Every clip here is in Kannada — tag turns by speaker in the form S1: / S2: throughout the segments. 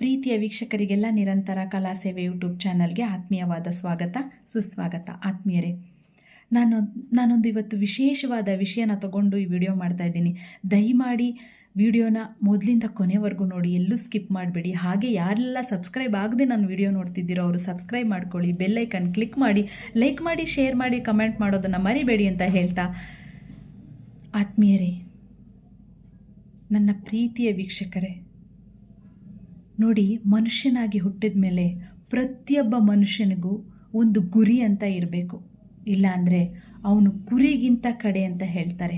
S1: ಪ್ರೀತಿಯ ವೀಕ್ಷಕರಿಗೆಲ್ಲ ನಿರಂತರ ಕಲಾ ಸೇವೆ ಯೂಟ್ಯೂಬ್ ಚಾನಲ್ಗೆ ಆತ್ಮೀಯವಾದ ಸ್ವಾಗತ ಸುಸ್ವಾಗತ. ಆತ್ಮೀಯರೇ, ನಾನೊಂದು ಇವತ್ತು ವಿಶೇಷವಾದ ವಿಷಯನ ತಗೊಂಡು ಈ ವಿಡಿಯೋ ಮಾಡ್ತಾ ಇದ್ದೀನಿ. ದಯಮಾಡಿ ವಿಡಿಯೋನ ಮೊದಲಿಂದ ಕೊನೆವರೆಗೂ ನೋಡಿ, ಎಲ್ಲೂ ಸ್ಕಿಪ್ ಮಾಡಬೇಡಿ. ಹಾಗೆ ಯಾರೆಲ್ಲ ಸಬ್ಸ್ಕ್ರೈಬ್ ಆಗದೆ ನಾನು ವಿಡಿಯೋ ನೋಡ್ತಿದ್ದೀರೋ ಅವರು ಸಬ್ಸ್ಕ್ರೈಬ್ ಮಾಡ್ಕೊಳ್ಳಿ, ಬೆಲ್ಲೈಕನ್ ಕ್ಲಿಕ್ ಮಾಡಿ, ಲೈಕ್ ಮಾಡಿ, ಶೇರ್ ಮಾಡಿ, ಕಮೆಂಟ್ ಮಾಡೋದನ್ನು ಮರಿಬೇಡಿ ಅಂತ ಹೇಳ್ತಾ, ಆತ್ಮೀಯರೇ, ನನ್ನ ಪ್ರೀತಿಯ ವೀಕ್ಷಕರೇ, ನೋಡಿ, ಮನುಷ್ಯನಾಗಿ ಹುಟ್ಟಿದ ಮೇಲೆ ಪ್ರತಿಯೊಬ್ಬ ಮನುಷ್ಯನಿಗೂ ಒಂದು ಗುರಿ ಅಂತ ಇರಬೇಕು. ಇಲ್ಲಾಂದರೆ ಅವನು ಕುರಿಗಿಂತ ಕಡೆ ಅಂತ ಹೇಳ್ತಾರೆ.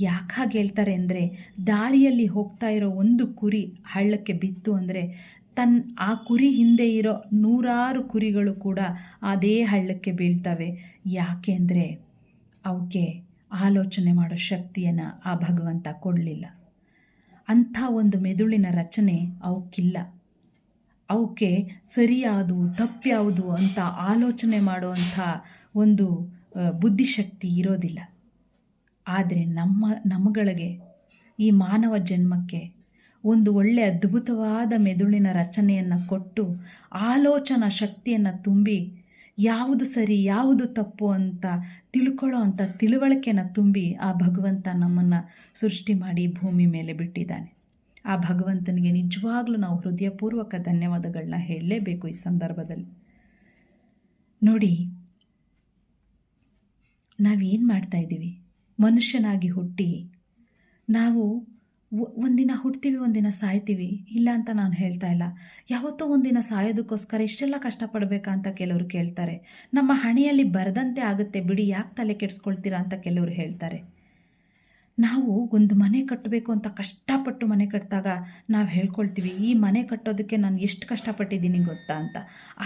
S1: ಯಾಕೆ ಹಾಗೆ ಹೇಳ್ತಾರೆ ಅಂದರೆ, ದಾರಿಯಲ್ಲಿ ಹೋಗ್ತಾ ಇರೋ ಒಂದು ಕುರಿ ಹಳ್ಳಕ್ಕೆ ಬಿತ್ತು ಅಂದರೆ ಆ ಕುರಿ ಹಿಂದೆ ಇರೋ 100 ಕುರಿಗಳು ಕೂಡ ಅದೇ ಹಳ್ಳಕ್ಕೆ ಬೀಳ್ತವೆ. ಯಾಕೆ ಅಂದರೆ ಅವಕ್ಕೆ ಆಲೋಚನೆ ಮಾಡೋ ಶಕ್ತಿಯನ್ನು ಆ ಭಗವಂತ ಕೊಡಲಿಲ್ಲ. ಅಂಥ ಒಂದು ಮೆದುಳಿನ ರಚನೆ ಅವಕ್ಕಿಲ್ಲ. ಅವಕ್ಕೆ ಸರಿಯಾದು ತಪ್ಪ್ಯಾವುದು ಅಂತ ಆಲೋಚನೆ ಮಾಡುವಂಥ ಒಂದು ಬುದ್ಧಿಶಕ್ತಿ ಇರೋದಿಲ್ಲ. ಆದರೆ ನಮ್ಮಗಳಿಗೆ ಈ ಮಾನವ ಜನ್ಮಕ್ಕೆ ಒಂದು ಒಳ್ಳೆಯ ಅದ್ಭುತವಾದ ಮೆದುಳಿನ ರಚನೆಯನ್ನು ಕೊಟ್ಟು ಆಲೋಚನಾ ಶಕ್ತಿಯನ್ನು ತುಂಬಿ ಯಾವುದು ಸರಿ ಯಾವುದು ತಪ್ಪು ಅಂತ ತಿಳ್ಕೊಳ್ಳೋ ಅಂಥ ತಿಳುವಳಿಕೆನ ತುಂಬಿ ಆ ಭಗವಂತ ನಮ್ಮನ್ನು ಸೃಷ್ಟಿ ಮಾಡಿ ಭೂಮಿ ಮೇಲೆ ಬಿಟ್ಟಿದ್ದಾನೆ. ಆ ಭಗವಂತನಿಗೆ ನಿಜವಾಗ್ಲೂ ನಾವು ಹೃದಯಪೂರ್ವಕ ಧನ್ಯವಾದಗಳನ್ನ ಹೇಳಲೇಬೇಕು ಈ ಸಂದರ್ಭದಲ್ಲಿ. ನೋಡಿ, ನಾವೇನು ಮಾಡ್ತಾಯಿದ್ದೀವಿ? ಮನುಷ್ಯನಾಗಿ ಹುಟ್ಟಿ ನಾವು ಒಂದಿನ ಹುಡ್ತೀವಿ, ಒಂದಿನ ಸಾಯ್ತೀವಿ. ಇಲ್ಲ ಅಂತ ನಾನು ಹೇಳ್ತಾ ಇಲ್ಲ. ಯಾವತ್ತೋ ಒಂದಿನ ಸಾಯೋದಕ್ಕೋಸ್ಕರ ಇಷ್ಟೆಲ್ಲ ಕಷ್ಟಪಡಬೇಕಾ ಅಂತ ಕೆಲವರು ಕೇಳ್ತಾರೆ. ನಮ್ಮ ಹಣೆಯಲ್ಲಿ ಬರದಂತೆ ಆಗುತ್ತೆ ಬಿಡಿ, ಯಾಕೆ ತಲೆ ಕೆಡಿಸ್ಕೊಳ್ತೀರಾ ಅಂತ ಕೆಲವರು ಹೇಳ್ತಾರೆ. ನಾವು ಒಂದು ಮನೆ ಕಟ್ಟಬೇಕು ಅಂತ ಕಷ್ಟಪಟ್ಟು ಮನೆ ಕಟ್ಟಿದಾಗ ನಾವು ಹೇಳ್ಕೊಳ್ತೀವಿ, ಈ ಮನೆ ಕಟ್ಟೋದಕ್ಕೆ ನಾನು ಎಷ್ಟು ಕಷ್ಟಪಟ್ಟಿದ್ದೀನಿ ಗೊತ್ತಾ ಅಂತ.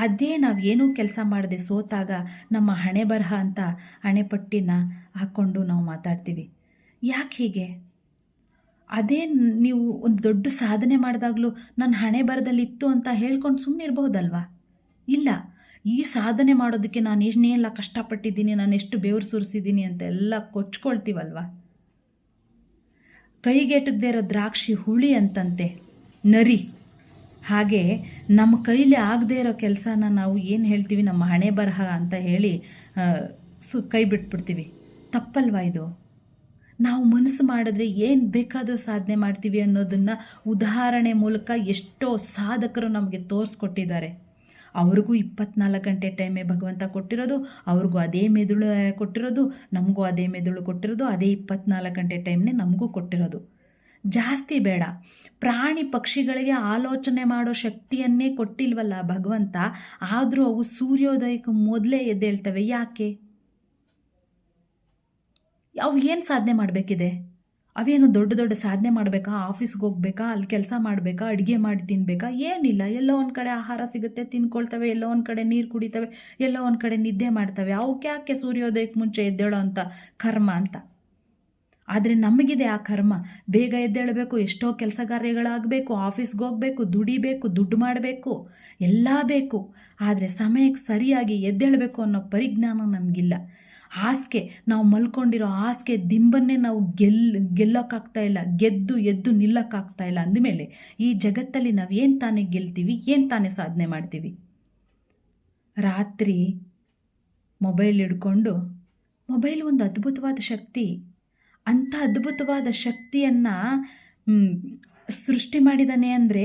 S1: ಅದೇ ನಾವು ಏನೂ ಕೆಲಸ ಮಾಡದೆ ಸೋತಾಗ ನಮ್ಮ ಹಣೆ ಬರಹ ಅಂತ ಹಣೆಪಟ್ಟಿನ ಹಾಕ್ಕೊಂಡು ನಾವು ಮಾತಾಡ್ತೀವಿ. ಯಾಕೆ ಹೀಗೆ? ಅದೇ ನೀವು ಒಂದು ದೊಡ್ಡ ಸಾಧನೆ ಮಾಡಿದಾಗಲೂ ನನ್ನ ಹಣೆ ಬರದಲ್ಲಿ ಇತ್ತು ಅಂತ ಹೇಳ್ಕೊಂಡು ಸುಮ್ಮನೆ ಇರ್ಬೋದಲ್ವಾ? ಇಲ್ಲ, ಈ ಸಾಧನೆ ಮಾಡೋದಕ್ಕೆ ನಾನು ಏನೆಲ್ಲ ಕಷ್ಟಪಟ್ಟಿದ್ದೀನಿ, ನಾನು ಎಷ್ಟು ಬೆವರು ಸುರಿಸಿದ್ದೀನಿ ಅಂತ ಎಲ್ಲ ಕೊಚ್ಕೊಳ್ತೀವಲ್ವ. ಕೈಗೆಟಕದೇ ಇರೋ ದ್ರಾಕ್ಷಿ ಹುಳಿ ಅಂತಂತೆ ನರಿ. ಹಾಗೆ ನಮ್ಮ ಕೈಲಿ ಆಗದೇ ಇರೋ ಕೆಲಸನ ನಾವು ಏನು ಹೇಳ್ತೀವಿ, ನಮ್ಮ ಹಣೆ ಬರಹ ಅಂತ ಹೇಳಿ ಕೈ ಬಿಟ್ಬಿಡ್ತೀವಿ. ತಪ್ಪಲ್ವಾ ಇದು? ನಾವು ಮನಸ್ಸು ಮಾಡಿದ್ರೆ ಏನು ಬೇಕಾದರೂ ಸಾಧನೆ ಮಾಡ್ತೀವಿ ಅನ್ನೋದನ್ನು ಉದಾಹರಣೆ ಮೂಲಕ ಎಷ್ಟೋ ಸಾಧಕರು ನಮಗೆ ತೋರಿಸ್ಕೊಟ್ಟಿದ್ದಾರೆ. ಅವ್ರಿಗೂ 24 ಗಂಟೆ ಟೈಮೇ ಭಗವಂತ ಕೊಟ್ಟಿರೋದು, ಅವ್ರಿಗೂ ಅದೇ ಮೆದುಳು ಕೊಟ್ಟಿರೋದು, ನಮಗೂ ಅದೇ ಮೆದುಳು ಕೊಟ್ಟಿರೋದು, ಅದೇ 24 ಗಂಟೆ ಟೈಮ್ನೇ ನಮಗೂ ಕೊಟ್ಟಿರೋದು. ಜಾಸ್ತಿ ಬೇಡ. ಪ್ರಾಣಿ ಪಕ್ಷಿಗಳಿಗೆ ಆಲೋಚನೆ ಮಾಡೋ ಶಕ್ತಿಯನ್ನೇ ಕೊಟ್ಟಿಲ್ವಲ್ಲ ಭಗವಂತ, ಆದರೂ ಅವು ಸೂರ್ಯೋದಯಕ್ಕೆ ಮೊದಲೇ ಎದ್ದೇಳ್ತವೆ. ಯಾಕೆ? ಅವು ಏನು ಸಾಧನೆ ಮಾಡಬೇಕಿದೆ? ಅವೇನು ದೊಡ್ಡ ದೊಡ್ಡ ಸಾಧನೆ ಮಾಡಬೇಕಾ? ಆಫೀಸ್ಗೆ ಹೋಗ್ಬೇಕಾ? ಅಲ್ಲಿ ಕೆಲಸ ಮಾಡಬೇಕಾ? ಅಡುಗೆ ಮಾಡಿ ತಿನ್ನಬೇಕಾ? ಏನಿಲ್ಲ. ಎಲ್ಲೋ ಒಂದು ಕಡೆ ಆಹಾರ ಸಿಗುತ್ತೆ, ತಿನ್ಕೊಳ್ತವೆ. ಎಲ್ಲೋ ಒಂದು ಕಡೆ ನೀರು ಕುಡಿತವೆ. ಎಲ್ಲೋ ಒಂದು ಕಡೆ ನಿದ್ದೆ ಮಾಡ್ತವೆ. ಅವಕ್ಕೆ ಯಾಕೆ ಸೂರ್ಯೋದಯಕ್ಕೆ ಮುಂಚೆ ಎದ್ದೇಳೋ ಅಂಥ ಕರ್ಮ ಅಂತ. ಆದರೆ ನಮಗಿದೆ ಆ ಕರ್ಮ. ಬೇಗ ಎದ್ದೇಳಬೇಕು, ಎಷ್ಟೋ ಕೆಲಸ ಕಾರ್ಯಗಳಾಗಬೇಕು, ಆಫೀಸ್ಗೆ ಹೋಗಬೇಕು, ದುಡಿಬೇಕು, ದುಡ್ಡು ಮಾಡಬೇಕು, ಎಲ್ಲ ಬೇಕು. ಆದರೆ ಸಮಯಕ್ಕೆ ಸರಿಯಾಗಿ ಎದ್ದೇಳಬೇಕು ಅನ್ನೋ ಪರಿಜ್ಞಾನ ನಮಗಿಲ್ಲ. ಹಾಸಿಗೆ, ನಾವು ಮಲ್ಕೊಂಡಿರೋ ಹಾಸಿಗೆ ದಿಂಬನ್ನೇ ನಾವು ಗೆಲ್ಲೋಕ್ಕಾಗ್ತಾ ಇಲ್ಲ, ಎದ್ದು ನಿಲ್ಲೋಕ್ಕಾಗ್ತಾ ಇಲ್ಲ ಅಂದಮೇಲೆ ಈ ಜಗತ್ತಲ್ಲಿ ನಾವು ಏನು ತಾನೇ ಗೆಲ್ತೀವಿ, ಏನು ತಾನೇ ಸಾಧನೆ ಮಾಡ್ತೀವಿ? ರಾತ್ರಿ ಮೊಬೈಲ್ ಹಿಡ್ಕೊಂಡು, ಮೊಬೈಲ್ ಒಂದು ಅದ್ಭುತವಾದ ಶಕ್ತಿ. ಅಂಥ ಅದ್ಭುತವಾದ ಶಕ್ತಿಯನ್ನು ಸೃಷ್ಟಿ ಮಾಡಿದ್ದಾನೆ ಅಂದರೆ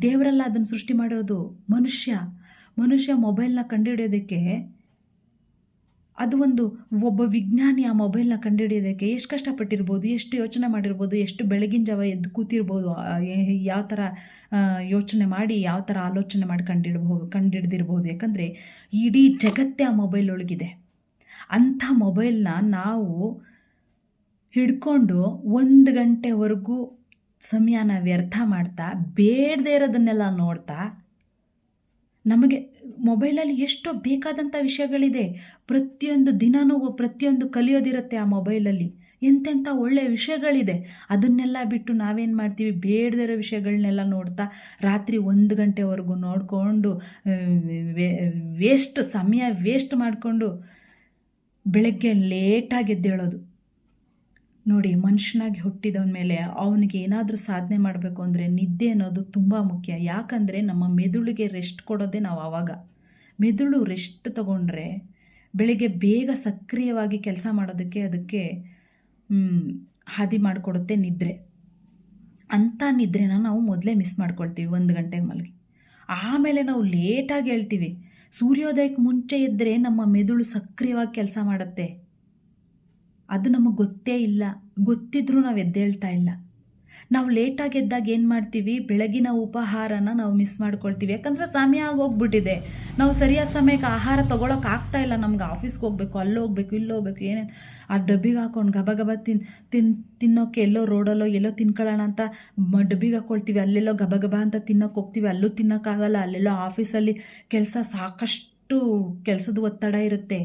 S1: ದೇವರೆಲ್ಲ ಅದನ್ನು ಸೃಷ್ಟಿ ಮಾಡಿರೋದು ಮನುಷ್ಯ ಮೊಬೈಲ್ನ ಕಂಡುಹಿಡಿಯೋದಕ್ಕೆ, ಅದು ಒಬ್ಬ ವಿಜ್ಞಾನಿ ಆ ಮೊಬೈಲ್ನ ಕಂಡುಹಿಡಿಯೋದಕ್ಕೆ ಎಷ್ಟು ಕಷ್ಟಪಟ್ಟಿರ್ಬೋದು, ಎಷ್ಟು ಯೋಚನೆ ಮಾಡಿರ್ಬೋದು, ಎಷ್ಟು ಬೆಳಗಿನ ಜಾವ ಎದ್ದು ಕೂತಿರ್ಬೋದು, ಯಾವ ಥರ ಯೋಚನೆ ಮಾಡಿ, ಯಾವ ಥರ ಆಲೋಚನೆ ಮಾಡಿ ಕಂಡುಹಿಡ್ದಿರ್ಬೋದು. ಯಾಕಂದರೆ ಇಡೀ ಜಗತ್ತೇ ಆ ಮೊಬೈಲ್ ಒಳಗಿದೆ. ಅಂಥ ಮೊಬೈಲ್ನ ನಾವು ಹಿಡ್ಕೊಂಡು 1 ಗಂಟೆವರೆಗೂ ಸಮಯನ ವ್ಯರ್ಥ ಮಾಡ್ತಾ, ಬೇಡದೇ ಇರೋದನ್ನೆಲ್ಲ ನೋಡ್ತಾ, ನಮಗೆ ಮೊಬೈಲಲ್ಲಿ ಎಷ್ಟೋ ಬೇಕಾದಂಥ ವಿಷಯಗಳಿದೆ. ಪ್ರತಿಯೊಂದು ದಿನವೂ ಪ್ರತಿಯೊಂದು ಕಲಿಯೋದಿರುತ್ತೆ ಆ ಮೊಬೈಲಲ್ಲಿ. ಎಂತೆಂಥ ಒಳ್ಳೆಯ ವಿಷಯಗಳಿದೆ. ಅದನ್ನೆಲ್ಲ ಬಿಟ್ಟು ನಾವೇನು ಮಾಡ್ತೀವಿ? ಬೇಡದೇ ಇರೋ ವಿಷಯಗಳನ್ನೆಲ್ಲ ನೋಡ್ತಾ ರಾತ್ರಿ 1 ಗಂಟೆವರೆಗೂ ನೋಡಿಕೊಂಡು ಸಮಯ ವೇಸ್ಟ್ ಮಾಡಿಕೊಂಡು ಬೆಳಗ್ಗೆ ಲೇಟಾಗಿ ಎದ್ದೇಳೋದು. ನೋಡಿ, ಮನುಷ್ಯನಾಗಿ ಹುಟ್ಟಿದವನ ಮೇಲೆ ಅವನಿಗೆ ಏನಾದರೂ ಸಾಧನೆ ಮಾಡಬೇಕು ಅಂದರೆ ನಿದ್ದೆ ಅನ್ನೋದು ತುಂಬ ಮುಖ್ಯ. ಯಾಕಂದರೆ ನಮ್ಮ ಮೆದುಳಿಗೆ ರೆಸ್ಟ್ ಕೊಡೋದೇ ನಾವು ಆವಾಗ. ಮೆದುಳು ರೆಸ್ಟ್ ತಗೊಂಡ್ರೆ ಬೆಳಿಗ್ಗೆ ಬೇಗ ಸಕ್ರಿಯವಾಗಿ ಕೆಲಸ ಮಾಡೋದಕ್ಕೆ ಅದಕ್ಕೆ ಹಾದಿ ಮಾಡಿಕೊಡುತ್ತೆ ನಿದ್ರೆ. ಅಂಥ ನಿದ್ರೆನ ನಾವು ಮೊದಲೇ ಮಿಸ್ ಮಾಡ್ಕೊಳ್ತೀವಿ 1 ಗಂಟೆಗೆ ಮಲಗಿ. ಆಮೇಲೆ ನಾವು ಲೇಟಾಗಿ ಹೇಳ್ತೀವಿ. ಸೂರ್ಯೋದಯಕ್ಕೆ ಮುಂಚೆ ಎದ್ದರೆ ನಮ್ಮ ಮೆದುಳು ಸಕ್ರಿಯವಾಗಿ ಕೆಲಸ ಮಾಡುತ್ತೆ. ಅದು ನಮಗೆ ಗೊತ್ತೇ ಇಲ್ಲ. ಗೊತ್ತಿದ್ರೂ ನಾವು ಎದ್ದೇಳ್ತಾ ಇಲ್ಲ. ನಾವು ಲೇಟಾಗಿ ಎದ್ದಾಗ ಏನು ಮಾಡ್ತೀವಿ, ಬೆಳಗಿನ ಉಪಹಾರನ ನಾವು ಮಿಸ್ ಮಾಡ್ಕೊಳ್ತೀವಿ. ಯಾಕಂದರೆ ಸಮಯ ಆಗೋಗ್ಬಿಟ್ಟಿದೆ. ನಾವು ಸರಿಯಾದ ಸಮಯಕ್ಕೆ ಆಹಾರ ತೊಗೊಳಕ್ಕೆ ಆಗ್ತಾ ಇಲ್ಲ. ನಮ್ಗೆ ಆಫೀಸ್ಗೆ ಹೋಗಬೇಕು, ಅಲ್ಲಿ ಹೋಗ್ಬೇಕು, ಇಲ್ಲಿ ಹೋಗ್ಬೇಕು, ಏನೇನು ಆ ಡಬ್ಬಿಗೆ ಹಾಕೊಂಡು ಗಬ ತಿನ್ನೋಕ್ಕೆ ಎಲ್ಲೋ ರೋಡಲ್ಲೋ ಎಲ್ಲೋ ತಿನ್ಕೊಳ್ಳೋಣ ಅಂತ ಡಬ್ಬಿಗೆ ಹಾಕ್ಕೊಳ್ತೀವಿ. ಅಲ್ಲೆಲ್ಲೋ ಗಬ ಅಂತ ತಿನ್ನೋಕ್ಕೆ ಹೋಗ್ತೀವಿ. ಅಲ್ಲೂ ತಿನ್ನೋಕ್ಕಾಗಲ್ಲ. ಅಲ್ಲೆಲ್ಲೋ ಆಫೀಸಲ್ಲಿ ಸಾಕಷ್ಟು ಕೆಲಸದ ಒತ್ತಡ ಇರುತ್ತೆ.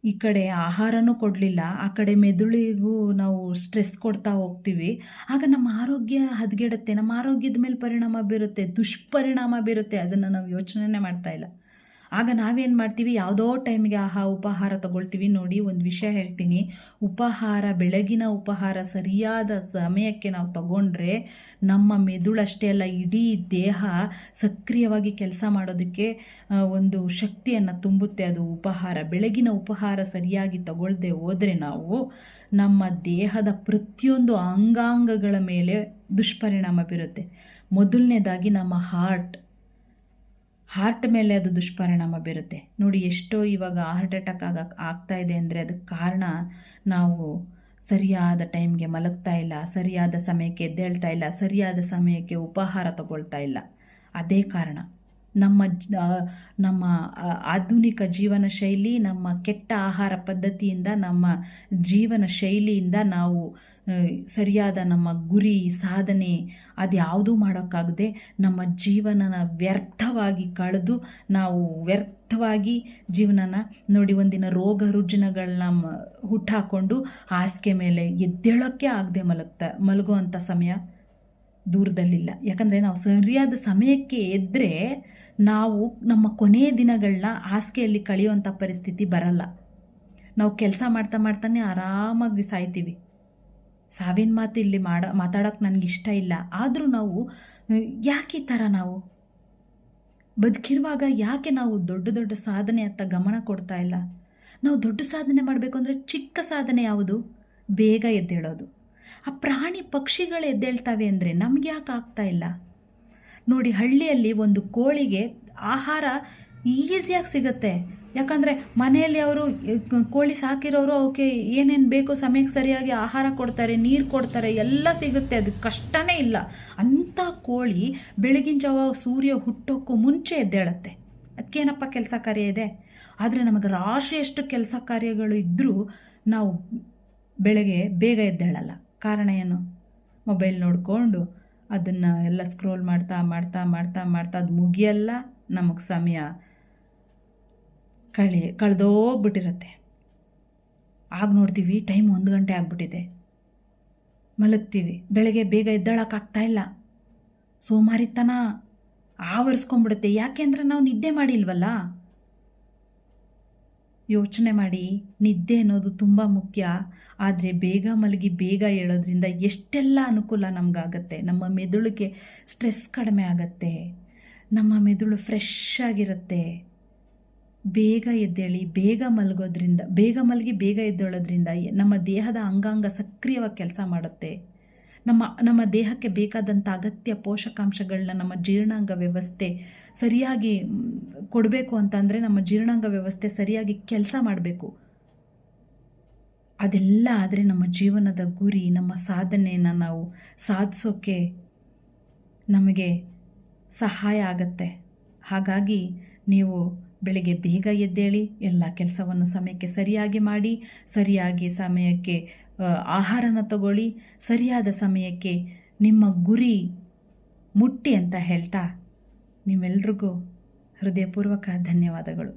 S1: ಈ ಕಡೆ ಆಹಾರನೂ ಕೊಡಲಿಲ್ಲ, ಆ ಕಡೆ ಮೆದುಳಿಗೂ ನಾವು ಸ್ಟ್ರೆಸ್ ಕೊಡ್ತಾ ಹೋಗ್ತೀವಿ. ಆಗ ನಮ್ಮ ಆರೋಗ್ಯ ಹದಗೆಡುತ್ತೆ. ನಮ್ಮ ಆರೋಗ್ಯದ ಮೇಲೆ ಪರಿಣಾಮ ಬೀರುತ್ತೆ, ದುಷ್ಪರಿಣಾಮ ಬೀರುತ್ತೆ. ಅದನ್ನು ನಾವು ಯೋಚನೆ ಮಾಡ್ತಾ ಇಲ್ಲ. ಆಗ ನಾವೇನು ಮಾಡ್ತೀವಿ, ಯಾವುದೋ ಟೈಮಿಗೆ ಉಪಹಾರ ತಗೊಳ್ತೀವಿ. ನೋಡಿ, ಒಂದು ವಿಷಯ ಹೇಳ್ತೀನಿ. ಬೆಳಗಿನ ಉಪಹಾರ ಸರಿಯಾದ ಸಮಯಕ್ಕೆ ನಾವು ತಗೊಂಡ್ರೆ ನಮ್ಮ ಮೆದುಳಷ್ಟೇ ಅಲ್ಲ, ಇಡೀ ದೇಹ ಸಕ್ರಿಯವಾಗಿ ಕೆಲಸ ಮಾಡೋದಕ್ಕೆ ಒಂದು ಶಕ್ತಿಯನ್ನು ತುಂಬುತ್ತೆ. ಅದು ಬೆಳಗಿನ ಉಪಹಾರ ಸರಿಯಾಗಿ ತಗೊಳ್ಳದೆ ಹೋದರೆ ನಾವು ನಮ್ಮ ದೇಹದ ಪ್ರತಿಯೊಂದು ಅಂಗಾಂಗಗಳ ಮೇಲೆ ದುಷ್ಪರಿಣಾಮ ಬೀರುತ್ತೆ. ಮೊದಲನೇದಾಗಿ ನಮ್ಮ ಹಾರ್ಟ್ ಮೇಲೆ ಅದು ದುಷ್ಪರಿಣಾಮ ಬೀರುತ್ತೆ. ನೋಡಿ, ಎಷ್ಟೋ ಇವಾಗ ಹಾರ್ಟ್ ಅಟ್ಯಾಕ್ ಆಗ್ತಾ ಇದೆ ಅಂದರೆ ಅದಕ್ಕೆ ಕಾರಣ ನಾವು ಸರಿಯಾದ ಟೈಮ್ಗೆ ಮಲಗ್ತಾ ಇಲ್ಲ, ಸರಿಯಾದ ಸಮಯಕ್ಕೆ ಎದ್ದೇಳ್ತಾ ಇಲ್ಲ, ಸರಿಯಾದ ಸಮಯಕ್ಕೆ ಉಪಹಾರ ತಗೊಳ್ತಾ ಇಲ್ಲ. ಅದೇ ಕಾರಣ. ನಮ್ಮ ಆಧುನಿಕ ಜೀವನ ಶೈಲಿ, ನಮ್ಮ ಕೆಟ್ಟ ಆಹಾರ ಪದ್ಧತಿಯಿಂದ, ನಮ್ಮ ಜೀವನ ಶೈಲಿಯಿಂದ ನಾವು ಸರಿಯಾದ ನಮ್ಮ ಗುರಿ ಸಾಧನೆ ಅದ್ಯಾವುದೂ ಮಾಡೋಕ್ಕಾಗದೆ ನಮ್ಮ ಜೀವನನ ವ್ಯರ್ಥವಾಗಿ ಕಳೆದು ನಾವು ವ್ಯರ್ಥವಾಗಿ ಜೀವನನ ನೋಡಿ ಒಂದಿನ ರೋಗ ರುಜಿನಗಳನ್ನ ಹುಟ್ಟಾಕೊಂಡು ಹಾಸಿಗೆ ಮೇಲೆ ಎದ್ದೇಳೋಕ್ಕೆ ಆಗದೆ ಮಲಗುವಂಥ ಸಮಯ ದೂರದಲ್ಲಿಲ್ಲ. ಯಾಕಂದರೆ ನಾವು ಸರಿಯಾದ ಸಮಯಕ್ಕೆ ಎದ್ದರೆ ನಾವು ನಮ್ಮ ಕೊನೆಯ ದಿನಗಳನ್ನ ಹಾಸಿಗೆಯಲ್ಲಿ ಕಳೆಯುವಂಥ ಪರಿಸ್ಥಿತಿ ಬರಲ್ಲ. ನಾವು ಕೆಲಸ ಮಾಡ್ತಾನೆ ಆರಾಮಾಗಿ ಸಾಯ್ತೀವಿ. ಸಾವಿನ ಮಾತು ಇಲ್ಲಿ ಮಾತಾಡೋಕ್ಕೆ ನನಗಿಷ್ಟ ಇಲ್ಲ. ಆದರೂ ನಾವು ಯಾಕೆ ಈ ಥರ ನಾವು ಬದುಕಿರುವಾಗ ಯಾಕೆ ನಾವು ದೊಡ್ಡ ಸಾಧನೆ ಅಂತ ಗಮನ ಕೊಡ್ತಾ ಇಲ್ಲ? ನಾವು ದೊಡ್ಡ ಸಾಧನೆ ಮಾಡಬೇಕು ಅಂದರೆ ಚಿಕ್ಕ ಸಾಧನೆ ಯಾವುದು? ಬೇಗ ಎದ್ದೇಳೋದು. ಆ ಪ್ರಾಣಿ ಪಕ್ಷಿಗಳು ಎದ್ದೇಳ್ತವೆ ಅಂದರೆ ನಮ್ಗೆ ಯಾಕೆ ಆಗ್ತಾ ಇಲ್ಲ? ನೋಡಿ, ಹಳ್ಳಿಯಲ್ಲಿ ಒಂದು ಕೋಳಿಗೆ ಆಹಾರ ಈಸಿಯಾಗಿ ಸಿಗುತ್ತೆ. ಯಾಕಂದರೆ ಮನೆಯಲ್ಲಿ ಅವರು ಕೋಳಿ ಸಾಕಿರೋರು ಅವಕ್ಕೆ ಏನೇನು ಬೇಕೋ ಸಮಯಕ್ಕೆ ಸರಿಯಾಗಿ ಆಹಾರ ಕೊಡ್ತಾರೆ, ನೀರು ಕೊಡ್ತಾರೆ, ಎಲ್ಲ ಸಿಗುತ್ತೆ. ಅದು ಕಷ್ಟನೇ ಇಲ್ಲ. ಅಂಥ ಕೋಳಿ ಬೆಳಗಿನ ಜಾವ ಸೂರ್ಯ ಹುಟ್ಟೋಕ್ಕೂ ಮುಂಚೆ ಎದ್ದೇಳುತ್ತೆ. ಅದಕ್ಕೇನಪ್ಪ ಕೆಲಸ ಕಾರ್ಯ ಇದೆ? ಆದರೆ ನಮಗೆ ರಾಶಿಯಷ್ಟು ಕೆಲಸ ಕಾರ್ಯಗಳು ಇದ್ದರೂ ನಾವು ಬೆಳಗ್ಗೆ ಬೇಗ ಎದ್ದೇಳಲ್ಲ. ಕಾರಣ ಏನು? ಮೊಬೈಲ್ ನೋಡಿಕೊಂಡು ಅದನ್ನು ಎಲ್ಲ ಸ್ಕ್ರೋಲ್ ಮಾಡ್ತಾ ಅದು ಮುಗಿಯಲ್ಲ. ನಮಗೆ ಸಮಯ ಕಳೆದೋಗ್ಬಿಟ್ಟಿರುತ್ತೆ. ಆಗ ನೋಡ್ತೀವಿ ಟೈಮ್ 1 ಗಂಟೆ ಆಗಿಬಿಟ್ಟಿದೆ. ಮಲಗ್ತೀವಿ. ಬೆಳಗ್ಗೆ ಬೇಗ ಎದ್ದೇಳೋಕ್ಕಾಗ್ತಾ ಇಲ್ಲ. ಸೋಮಾರಿತನ ಆವರಿಸ್ಕೊಂಡ್ಬಿಡುತ್ತೆ. ಯಾಕೆ ಅಂದರೆ ನಾವು ನಿದ್ದೆ ಮಾಡಿಲ್ವಲ್ಲ. ಯೋಚನೆ ಮಾಡಿ, ನಿದ್ದೆ ಅನ್ನೋದು ತುಂಬ ಮುಖ್ಯ. ಆದರೆ ಬೇಗ ಮಲಗಿ ಬೇಗ ಏಳೋದ್ರಿಂದ ಎಷ್ಟೆಲ್ಲ ಅನುಕೂಲ ನಮಗಾಗತ್ತೆ. ನಮ್ಮ ಮೆದುಳಿಗೆ ಸ್ಟ್ರೆಸ್ ಕಡಿಮೆ ಆಗುತ್ತೆ, ನಮ್ಮ ಮೆದುಳು ಫ್ರೆಶ್ ಆಗಿರುತ್ತೆ. ಬೇಗ ಎದ್ದೇಳಿ ಬೇಗ ಮಲಗಿ ಬೇಗ ಎದ್ದೇಳೋದ್ರಿಂದ ನಮ್ಮ ದೇಹದ ಅಂಗಾಂಗ ಸಕ್ರಿಯವಾಗಿ ಕೆಲಸ ಮಾಡುತ್ತೆ. ನಮ್ಮ ದೇಹಕ್ಕೆ ಬೇಕಾದಂಥ ಅಗತ್ಯ ಪೋಷಕಾಂಶಗಳನ್ನ ನಮ್ಮ ಜೀರ್ಣಾಂಗ ವ್ಯವಸ್ಥೆ ಸರಿಯಾಗಿ ಕೊಡಬೇಕು ಅಂತಂದರೆ ನಮ್ಮ ಜೀರ್ಣಾಂಗ ವ್ಯವಸ್ಥೆ ಸರಿಯಾಗಿ ಕೆಲಸ ಮಾಡಬೇಕು. ಅದೆಲ್ಲ ಆದರೆ ನಮ್ಮ ಜೀವನದ ಗುರಿ, ನಮ್ಮ ಸಾಧನೆಯನ್ನು ನಾವು ಸಾಧಿಸೋಕ್ಕೆ ನಮಗೆ ಸಹಾಯ ಆಗತ್ತೆ. ಹಾಗಾಗಿ ನೀವು ಬೆಳಿಗ್ಗೆ ಬೇಗ ಎದ್ದೇಳಿ, ಎಲ್ಲ ಕೆಲಸವನ್ನು ಸಮಯಕ್ಕೆ ಸರಿಯಾಗಿ ಮಾಡಿ, ಸರಿಯಾಗಿ ಸಮಯಕ್ಕೆ ಆಹಾರನ ತಗೊಳ್ಳಿ, ಸರಿಯಾದ ಸಮಯಕ್ಕೆ ನಿಮ್ಮ ಗುರಿ ಮುಟ್ಟಿ ಅಂತ ಹೇಳ್ತಾ ನಿಮ್ಮೆಲ್ರಿಗೂ ಹೃದಯಪೂರ್ವಕ ಧನ್ಯವಾದಗಳು.